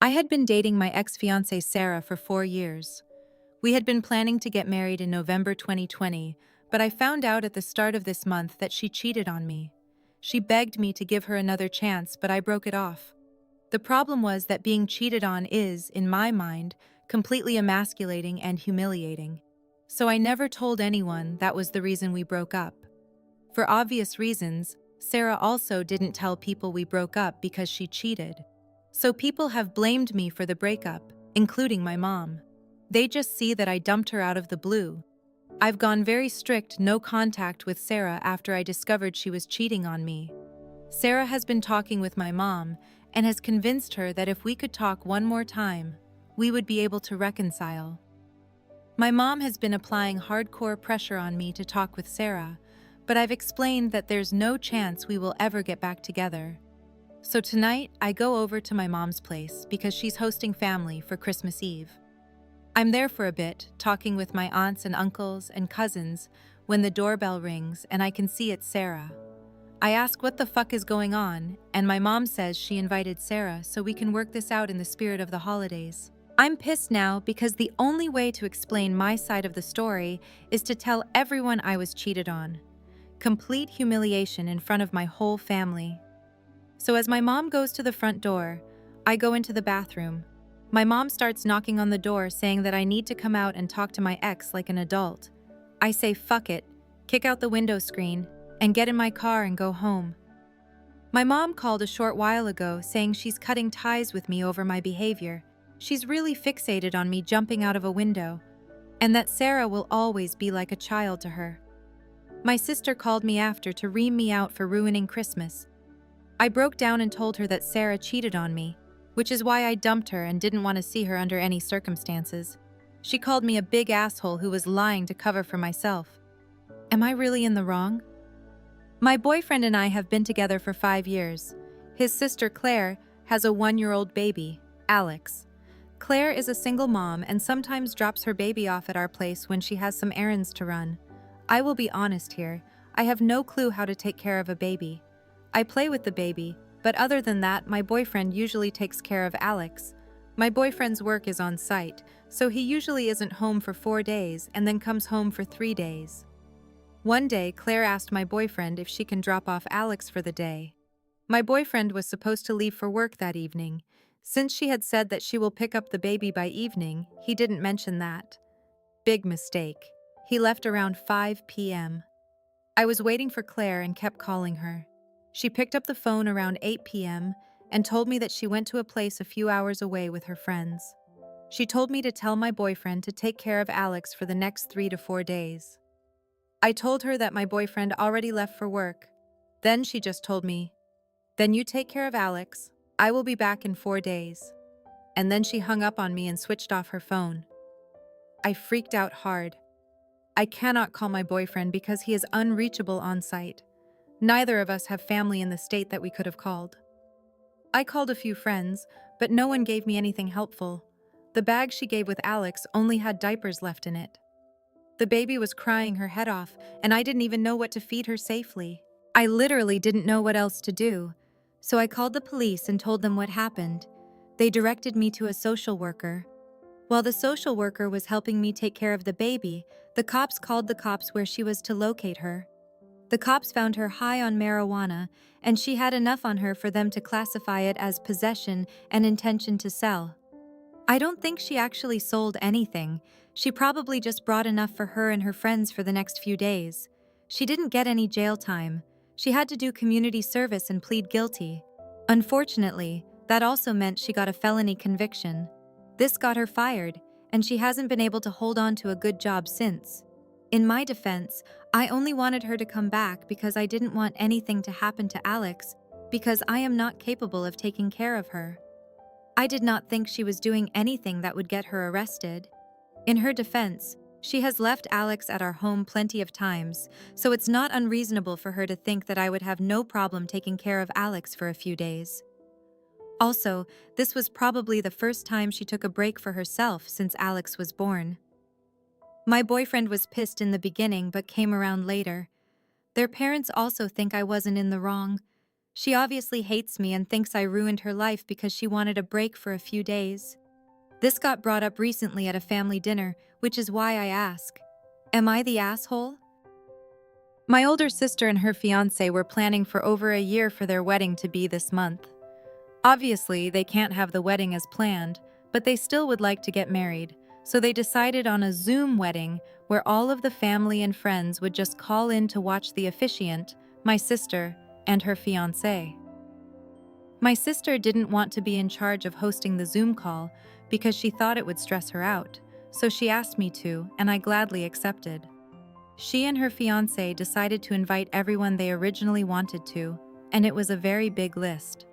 I had been dating my ex-fiancée Sarah for 4 years. We had been planning to get married in November 2020, but I found out at the start of this month that she cheated on me. She begged me to give her another chance, but I broke it off. The problem was that being cheated on is, in my mind, completely emasculating and humiliating. So I never told anyone that was the reason we broke up. For obvious reasons, Sarah also didn't tell people we broke up because she cheated. So people have blamed me for the breakup, including my mom. They just see that I dumped her out of the blue. I've gone very strict no contact with Sarah after I discovered she was cheating on me. Sarah has been talking with my mom and has convinced her that if we could talk one more time, we would be able to reconcile. My mom has been applying hardcore pressure on me to talk with Sarah, but I've explained that there's no chance we will ever get back together. So tonight, I go over to my mom's place because she's hosting family for Christmas Eve. I'm there for a bit, talking with my aunts and uncles and cousins when the doorbell rings and I can see it's Sarah. I ask what the fuck is going on, and my mom says she invited Sarah so we can work this out in the spirit of the holidays. I'm pissed now because the only way to explain my side of the story is to tell everyone I was cheated on. Complete humiliation in front of my whole family. So as my mom goes to the front door, I go into the bathroom. My mom starts knocking on the door saying that I need to come out and talk to my ex like an adult. I say fuck it, kick out the window screen, and get in my car and go home. My mom called a short while ago saying she's cutting ties with me over my behavior. She's really fixated on me jumping out of a window, and that Sarah will always be like a child to her. My sister called me after to ream me out for ruining Christmas. I broke down and told her that Sarah cheated on me, which is why I dumped her and didn't want to see her under any circumstances. She called me a big asshole who was lying to cover for myself. Am I really in the wrong? My boyfriend and I have been together for 5 years. His sister Claire has a 1-year-old baby, Alex. Claire is a single mom and sometimes drops her baby off at our place when she has some errands to run. I will be honest here, I have no clue how to take care of a baby. I play with the baby, but other than that, my boyfriend usually takes care of Alex. My boyfriend's work is on site, so he usually isn't home for 4 days and then comes home for 3 days. One day, Claire asked my boyfriend if she can drop off Alex for the day. My boyfriend was supposed to leave for work that evening. Since she had said that she will pick up the baby by evening, he didn't mention that. Big mistake. He left around 5 p.m. I was waiting for Claire and kept calling her. She picked up the phone around 8 p.m. and told me that she went to a place a few hours away with her friends. She told me to tell my boyfriend to take care of Alex for the next 3 to 4 days. I told her that my boyfriend already left for work. Then she just told me, "Then you take care of Alex. I will be back in 4 days." And then she hung up on me and switched off her phone. I freaked out hard. I cannot call my boyfriend because he is unreachable on site. Neither of us have family in the state that we could have called. I called a few friends, but no one gave me anything helpful. The bag she gave with Alex only had diapers left in it. The baby was crying her head off, and I didn't even know what to feed her safely. I literally didn't know what else to do. So I called the police and told them what happened. They directed me to a social worker. While the social worker was helping me take care of the baby, the cops called the cops where she was to locate her. The cops found her high on marijuana, and she had enough on her for them to classify it as possession and intention to sell. I don't think she actually sold anything. She probably just brought enough for her and her friends for the next few days. She didn't get any jail time. She had to do community service and plead guilty. Unfortunately, that also meant she got a felony conviction. This got her fired, and she hasn't been able to hold on to a good job since. In my defense, I only wanted her to come back because I didn't want anything to happen to Alex, because I am not capable of taking care of her. I did not think she was doing anything that would get her arrested. In her defense, she has left Alex at our home plenty of times, so it's not unreasonable for her to think that I would have no problem taking care of Alex for a few days. Also, this was probably the first time she took a break for herself since Alex was born. My boyfriend was pissed in the beginning but came around later. Their parents also think I wasn't in the wrong. She obviously hates me and thinks I ruined her life because she wanted a break for a few days. This got brought up recently at a family dinner, which is why I ask, am I the asshole? My older sister and her fiancé were planning for over a year for their wedding to be this month. Obviously, they can't have the wedding as planned, but they still would like to get married, so they decided on a Zoom wedding where all of the family and friends would just call in to watch the officiant, my sister, and her fiancé. My sister didn't want to be in charge of hosting the Zoom call because she thought it would stress her out, so she asked me to, and I gladly accepted. She and her fiancé decided to invite everyone they originally wanted to, and it was a very big list.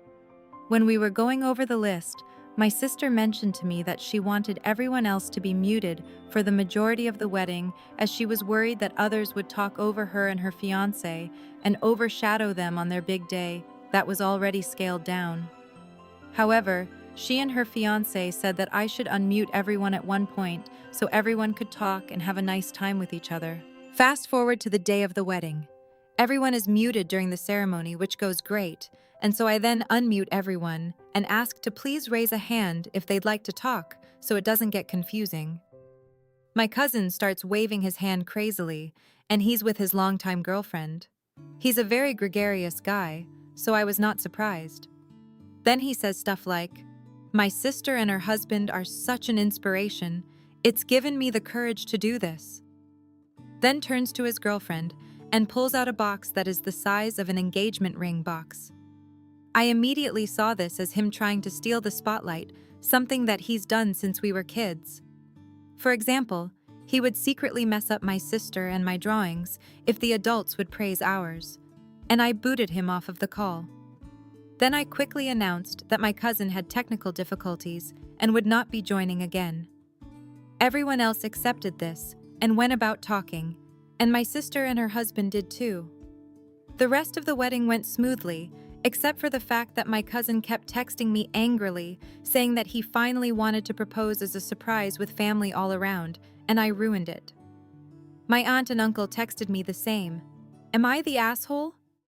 When we were going over the list, my sister mentioned to me that she wanted everyone else to be muted for the majority of the wedding, as she was worried that others would talk over her and her fiancé and overshadow them on their big day that was already scaled down. However, she and her fiancé said that I should unmute everyone at one point so everyone could talk and have a nice time with each other. Fast forward to the day of the wedding. Everyone is muted during the ceremony, which goes great, and so I then unmute everyone and ask to please raise a hand if they'd like to talk so it doesn't get confusing. My cousin starts waving his hand crazily, and he's with his longtime girlfriend. He's a very gregarious guy, so I was not surprised. Then he says stuff like, "My sister and her husband are such an inspiration. It's given me the courage to do this." Then turns to his girlfriend and pulls out a box that is the size of an engagement ring box. I immediately saw this as him trying to steal the spotlight, something that he's done since we were kids. For example, he would secretly mess up my sister and my drawings if the adults would praise ours, and I booted him off of the call. Then I quickly announced that my cousin had technical difficulties and would not be joining again. Everyone else accepted this and went about talking, and my sister and her husband did too. The rest of the wedding went smoothly, except for the fact that my cousin kept texting me angrily, saying that he finally wanted to propose as a surprise with family all around, and I ruined it. My aunt and uncle texted me the same. Am I the asshole?